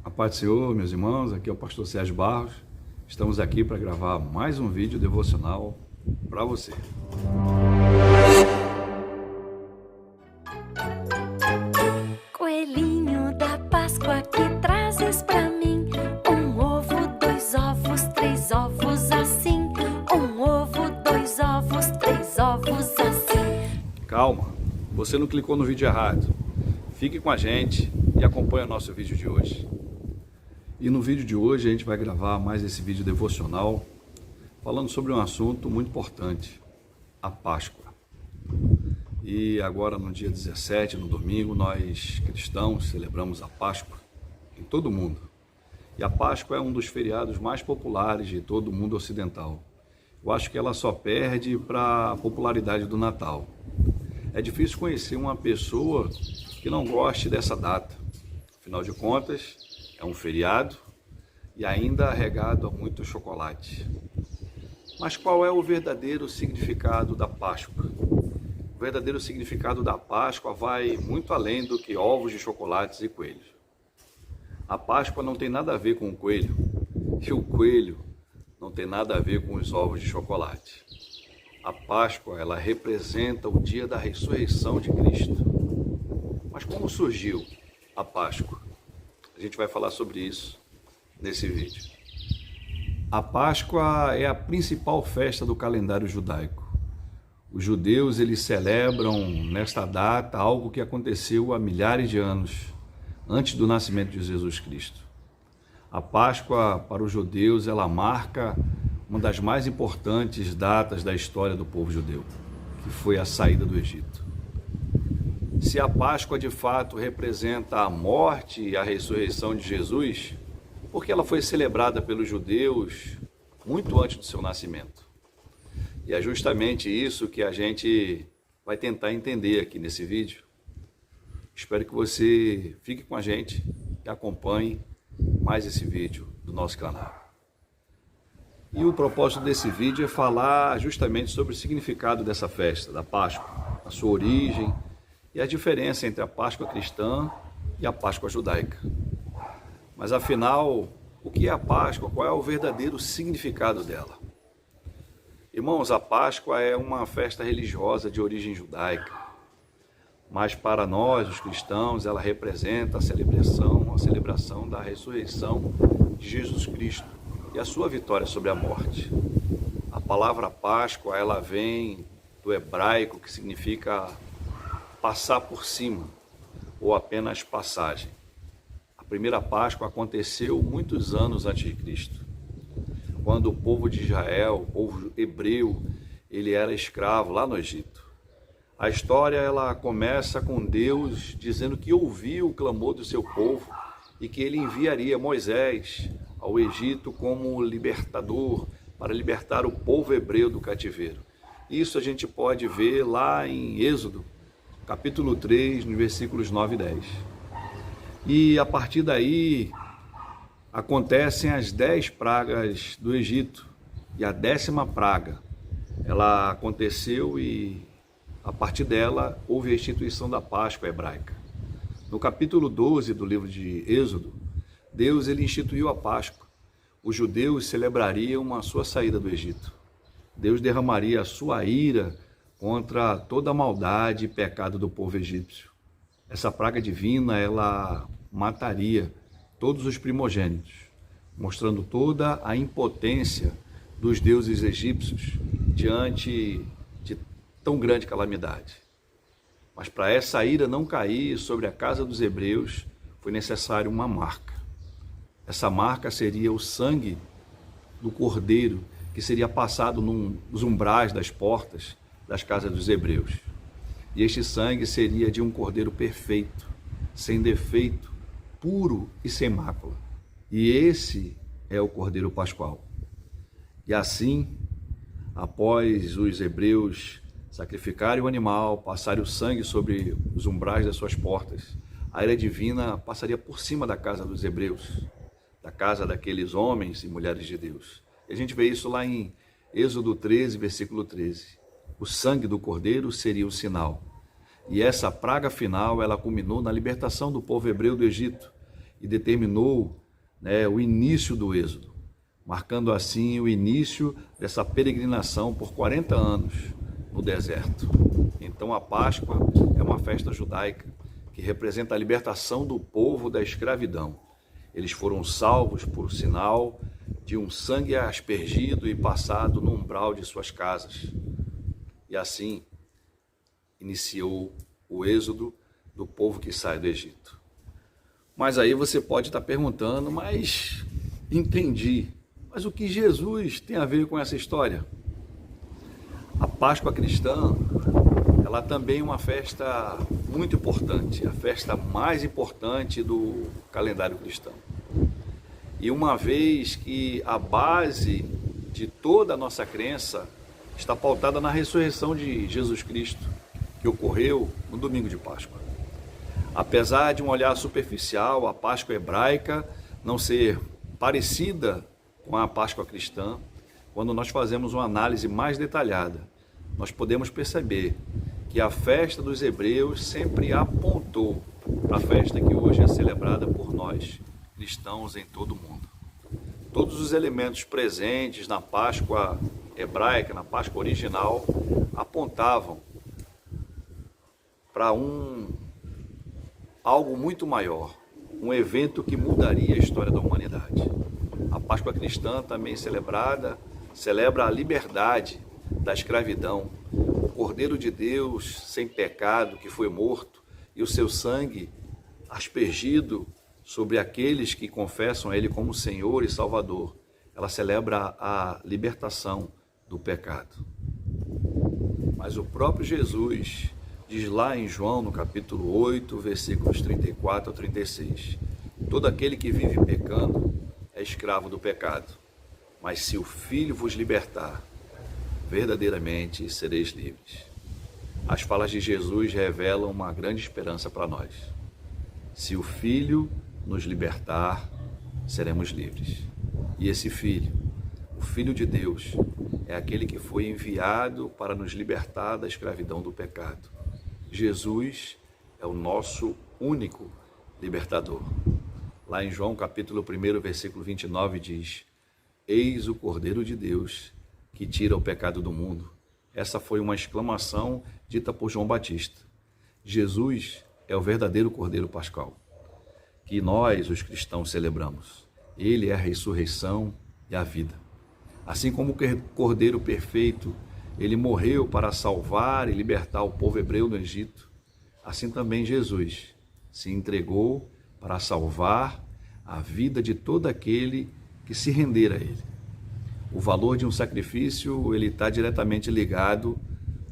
A paz do Senhor, meus irmãos, aqui é o pastor Sérgio Barros. Estamos aqui para gravar mais um vídeo devocional para você. Coelhinho da Páscoa, que trazes pra mim? Um ovo, 2 ovos, 3 ovos assim. Um ovo, 2 ovos, 3 ovos assim. Calma, você não clicou no vídeo errado. Fique com a gente e acompanhe o nosso vídeo de hoje. E no vídeo de hoje a gente vai gravar mais esse vídeo devocional falando sobre um assunto muito importante, a Páscoa. E agora no dia 17, no domingo, nós cristãos celebramos a Páscoa em todo o mundo. E a Páscoa é um dos feriados mais populares de todo o mundo ocidental. Eu acho que ela só perde para a popularidade do Natal. É difícil conhecer uma pessoa que não goste dessa data. Afinal de contas, é um feriado e ainda regado a muito chocolate. Mas qual é o verdadeiro significado da Páscoa? O verdadeiro significado da Páscoa vai muito além do que ovos de chocolates e coelhos. A Páscoa não tem nada a ver com o coelho, e o coelho não tem nada a ver com os ovos de chocolate. A Páscoa, ela representa o dia da ressurreição de Cristo. Mas como surgiu a Páscoa? A gente vai falar sobre isso nesse vídeo. A Páscoa é a principal festa do calendário judaico. Os judeus, eles celebram nesta data algo que aconteceu há milhares de anos, antes do nascimento de Jesus Cristo. A Páscoa, para os judeus, ela marca uma das mais importantes datas da história do povo judeu, que foi a saída do Egito. Se a Páscoa de fato representa a morte e a ressurreição de Jesus, porque ela foi celebrada pelos judeus muito antes do seu nascimento. E é justamente isso que a gente vai tentar entender aqui nesse vídeo. Espero que você fique com a gente e acompanhe mais esse vídeo do nosso canal. E o propósito desse vídeo é falar justamente sobre o significado dessa festa, da Páscoa, a sua origem e a diferença entre a Páscoa cristã e a Páscoa judaica. Mas afinal, o que é a Páscoa? Qual é o verdadeiro significado dela? Irmãos, a Páscoa é uma festa religiosa de origem judaica, mas para nós, os cristãos, ela representa a celebração da ressurreição de Jesus Cristo e a sua vitória sobre a morte. A palavra Páscoa, ela vem do hebraico, que significa passar por cima, ou apenas passagem. A primeira Páscoa aconteceu muitos anos antes de Cristo, quando o povo de Israel, o povo hebreu, ele era escravo lá no Egito. A história, ela começa com Deus dizendo que ouviu o clamor do seu povo e que ele enviaria Moisés ao Egito como libertador, para libertar o povo hebreu do cativeiro. Isso a gente pode ver lá em Êxodo, capítulo 3, nos versículos 9 e 10. E a partir daí acontecem as 10 pragas do Egito, e a 10ª praga, ela aconteceu e a partir dela houve a instituição da Páscoa hebraica. No capítulo 12 do livro de Êxodo, Deus ele instituiu a Páscoa. Os judeus celebrariam a sua saída do Egito. Deus derramaria a sua ira contra toda a maldade e pecado do povo egípcio. Essa praga divina, ela mataria todos os primogênitos, mostrando toda a impotência dos deuses egípcios diante de tão grande calamidade. Mas para essa ira não cair sobre a casa dos hebreus, foi necessário uma marca. Essa marca seria o sangue do cordeiro, que seria passado nos umbrais das portas das casas dos hebreus. E este sangue seria de um cordeiro perfeito, sem defeito, puro e sem mácula. E esse é o cordeiro pascual. E assim, após os hebreus sacrificarem o animal, passarem o sangue sobre os umbrais das suas portas, a ira divina passaria por cima da casa dos hebreus, da casa daqueles homens e mulheres de Deus. E a gente vê isso lá em Êxodo 13, versículo 13. O sangue do cordeiro seria o sinal. E essa praga final, ela culminou na libertação do povo hebreu do Egito. e determinou, o início do Êxodo, marcando assim o início dessa peregrinação por 40 anos no deserto. Então a Páscoa é uma festa judaica que representa a libertação do povo da escravidão. Eles foram salvos por sinal de um sangue aspergido e passado no umbral de suas casas. E assim iniciou o êxodo do povo que sai do Egito. Mas aí você pode estar perguntando, mas entendi. Mas o que Jesus tem a ver com essa história? A Páscoa cristã, ela também é uma festa muito importante, a festa mais importante do calendário cristão. E uma vez que a base de toda a nossa crença está pautada na ressurreição de Jesus Cristo, que ocorreu no domingo de Páscoa. Apesar de um olhar superficial, a Páscoa hebraica não ser parecida com a Páscoa cristã, quando nós fazemos uma análise mais detalhada, nós podemos perceber que a festa dos hebreus sempre apontou para a festa que hoje é celebrada por nós, cristãos em todo o mundo. Todos os elementos presentes na Páscoa hebraica, na Páscoa original, apontavam para algo muito maior, um evento que mudaria a história da humanidade. A Páscoa cristã também celebra a liberdade da escravidão, o Cordeiro de Deus sem pecado que foi morto e o seu sangue aspergido sobre aqueles que confessam a Ele como Senhor e Salvador. Ela celebra a libertação do pecado. Mas o próprio Jesus diz lá em João, no capítulo 8, versículos 34 a 36, todo aquele que vive pecando é escravo do pecado, mas se o Filho vos libertar, verdadeiramente sereis livres. As falas de Jesus revelam uma grande esperança para nós. Se o Filho nos libertar, seremos livres. E esse Filho, o Filho de Deus, é aquele que foi enviado para nos libertar da escravidão do pecado. Jesus é o nosso único libertador. Lá em João capítulo 1, versículo 29 diz: Eis o Cordeiro de Deus que tira o pecado do mundo. Essa foi uma exclamação dita por João Batista. Jesus é o verdadeiro Cordeiro Pascal, que nós, os cristãos, celebramos. Ele é a ressurreição e a vida. Assim como o Cordeiro perfeito, ele morreu para salvar e libertar o povo hebreu do Egito, assim também Jesus se entregou para salvar a vida de todo aquele que se render a ele. O valor de um sacrifício, ele está diretamente ligado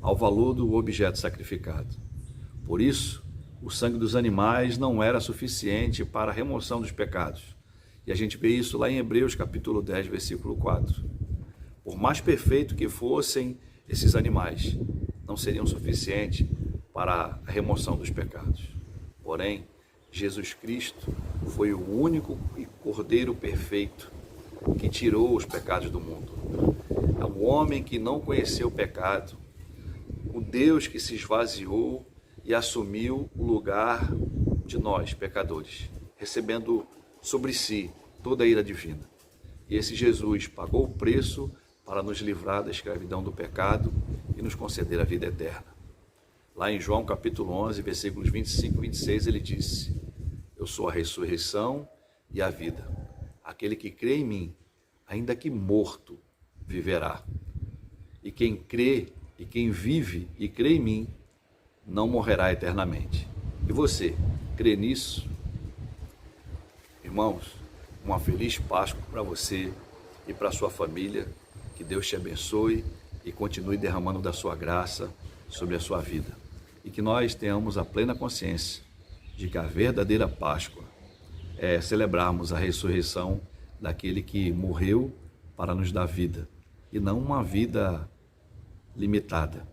ao valor do objeto sacrificado. Por isso, o sangue dos animais não era suficiente para a remoção dos pecados. E a gente vê isso lá em Hebreus capítulo 10, versículo 4. Por mais perfeito que fossem esses animais, não seriam suficientes para a remoção dos pecados. Porém, Jesus Cristo foi o único Cordeiro perfeito que tirou os pecados do mundo. É um homem que não conheceu o pecado, o Deus que se esvaziou e assumiu o lugar de nós, pecadores, recebendo sobre si toda a ira divina. E esse Jesus pagou o preço para nos livrar da escravidão do pecado e nos conceder a vida eterna. Lá em João capítulo 11, versículos 25 e 26, ele disse: Eu sou a ressurreição e a vida. Aquele que crê em mim, ainda que morto, viverá. E quem crê e quem vive e crê em mim, não morrerá eternamente. E você, crê nisso? Irmãos, uma feliz Páscoa para você e para a sua família. Que Deus te abençoe e continue derramando da sua graça sobre a sua vida. E que nós tenhamos a plena consciência de que a verdadeira Páscoa é celebrarmos a ressurreição daquele que morreu para nos dar vida, e não uma vida limitada.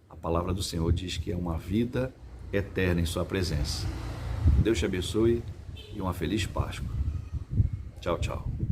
A palavra do Senhor diz que é uma vida eterna em sua presença. Deus te abençoe e uma feliz Páscoa. Tchau, tchau.